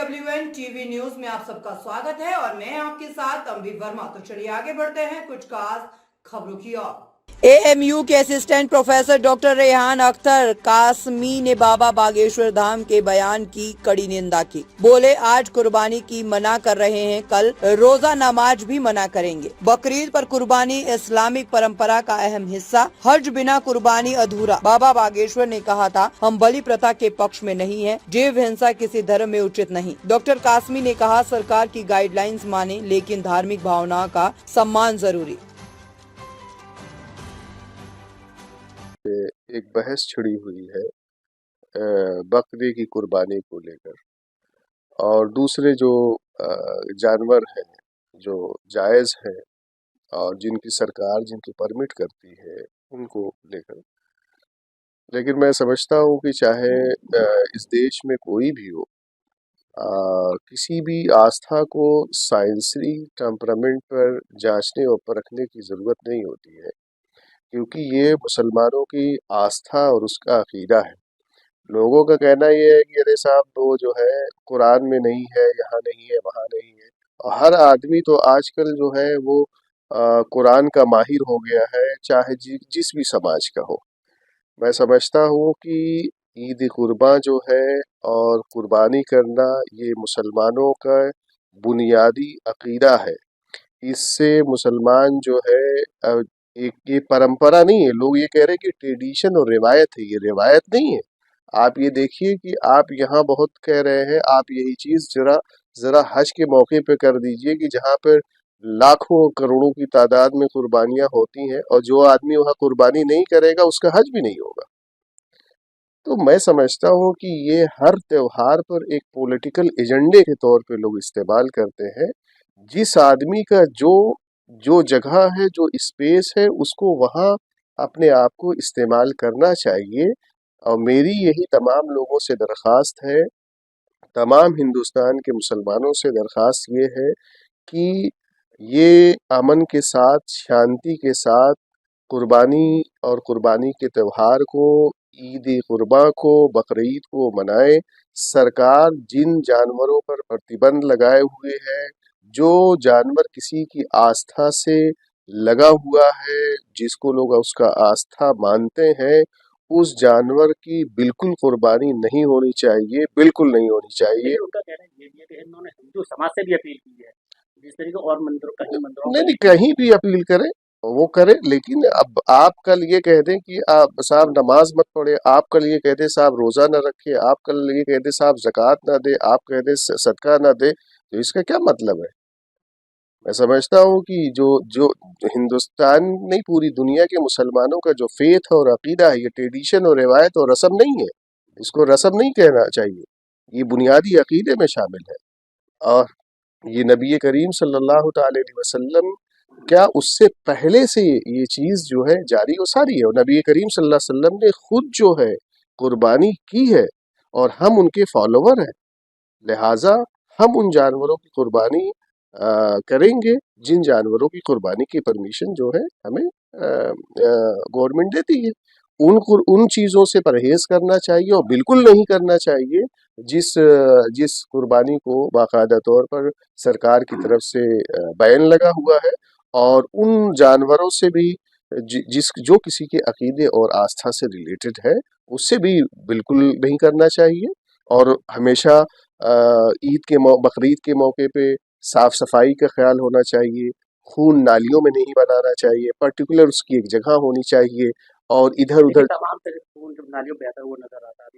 AWN TV news में आप सबका स्वागत है और मैं आपके साथ अम्बी वर्मा। तो चलिए आगे बढ़ते हैं कुछ खास खबरों की ओर। AMU के assistant professor doctor Rehan Akhtar Qasmi ने बाबा बागेश्वर धाम के बयान की कड़ी निंदा की। बोले, आज कुर्बानी की मना कर रहे हैं, कल रोजा नमाज भी मना करेंगे। बकरीद पर कुर्बानी इस्लामिक परंपरा का अहम हिस्सा, हज बिना कुर्बानी अधूरा। बाबा बागेश्वर ने कहा था, हम बलि प्रथा के पक्ष में नहीं है, जीव हिंसा किसी धर्म में उचित नहीं। डॉक्टर कासमी ने कहा, सरकार की गाइडलाइंस माने, लेकिन धार्मिक भावनाओं का सम्मान जरूरी। एक बहस छिड़ी हुई है बकरे की कुर्बानी को लेकर, और दूसरे जो जानवर हैं जो जायज़ हैं और जिनकी सरकार जिनकी परमिट करती है उनको लेकर। लेकिन मैं समझता हूँ कि चाहे इस देश में कोई भी हो, किसी भी आस्था को साइंसी टेम्परामेंट पर जांचने और परखने की ज़रूरत नहीं होती है, क्योंकि ये मुसलमानों की आस्था और उसका अकीदा है। लोगों का कहना ये है कि अरे साहब वो जो है कुरान में नहीं है, यहाँ नहीं है, वहाँ नहीं है। और हर आदमी तो आजकल जो है वो कुरान का माहिर हो गया है, चाहे जिस भी समाज का हो। मैं समझता हूँ कि ईद कुर्बान जो है और कुर्बानी करना ये मुसलमानों का बुनियादी अकीदा है। इससे मुसलमान जो है एक ये परंपरा नहीं है। लोग ये कह रहे हैं कि ट्रेडिशन और रिवायत है, ये रिवायत नहीं है। आप ये देखिए कि आप यहाँ बहुत कह रहे हैं, आप यही चीज जरा जरा हज के मौके पे कर दीजिए कि जहाँ पर लाखों करोड़ों की तादाद में कुर्बानियां होती हैं, और जो आदमी वहाँ कुर्बानी नहीं करेगा उसका हज भी नहीं होगा। तो मैं समझता हूँ कि ये हर त्योहार पर एक पॉलिटिकल एजेंडे के तौर पे लोग इस्तेमाल करते हैं। जिस आदमी का जो जो जगह है, जो स्पेस है, उसको वहाँ अपने आप को इस्तेमाल करना चाहिए। और मेरी यही तमाम लोगों से दरख्वास्त है, तमाम हिंदुस्तान के मुसलमानों से दरख्वास्त ये है कि ये अमन के साथ, शांति के साथ कुर्बानी और कुर्बानी के त्योहार को, ईद कुर्बा को, बकरीद को मनाएं। सरकार जिन जानवरों पर प्रतिबंध लगाए हुए है, जो जानवर किसी की आस्था से लगा हुआ है, जिसको लोग उसका आस्था मानते हैं, उस जानवर की बिल्कुल कुर्बानी नहीं होनी चाहिए, बिल्कुल नहीं होनी चाहिए। उनका कहना ये भी है कि इन्होंने हिंदू समाज से भी अपील की है, जिस तरीके और मंदिरों कहीं मंदिरों नहीं, कहीं भी अपील करें, वो करें, लेकिन अब आप कल ये कह दें कि आप साहब नमाज मत पढ़े, आप कल ये कह दें साहब रोजा न रखे, आप कल ये कह दें साहब ज़कात ना दे, आप कह दें सदका ना दे, तो इसका क्या मतलब है? मैं समझता हूँ कि जो जो हिंदुस्तान नहीं, पूरी दुनिया के मुसलमानों का जो फेथ और अकीदा है, ये ट्रेडिशन और रिवायत और रस्म नहीं है। इसको रस्म नहीं कहना चाहिए, ये बुनियादी अकीदे में शामिल है। और ये नबी करीम सल्लल्लाहु ताला अलैहि वसल्लम, क्या उससे पहले से ये चीज़ जो है जारी और सारी है, और नबी करीम सल्लल्लाहु अलैहि वसल्लम ने खुद जो है कुर्बानी की है और हम उनके फॉलोवर हैं। लिहाजा हम उन जानवरों की कुर्बानी करेंगे जिन जानवरों की कुर्बानी की परमिशन जो है हमें गवर्नमेंट देती है। उन चीज़ों से परहेज करना चाहिए और बिल्कुल नहीं करना चाहिए जिस कुर्बानी को बाकायदा तौर पर सरकार की तरफ से बैन लगा हुआ है, और उन जानवरों से भी जो किसी के अकीदे और आस्था से रिलेटेड है, उससे भी बिल्कुल नहीं करना चाहिए। और हमेशा ईद के बकरीद के मौके पे साफ सफाई का ख्याल होना चाहिए। खून नालियों में नहीं बनाना चाहिए, पर्टिकुलर उसकी एक जगह होनी चाहिए, और इधर उधर तमाम तरह खून जब नालियों में बहता हुआ नजर आता है।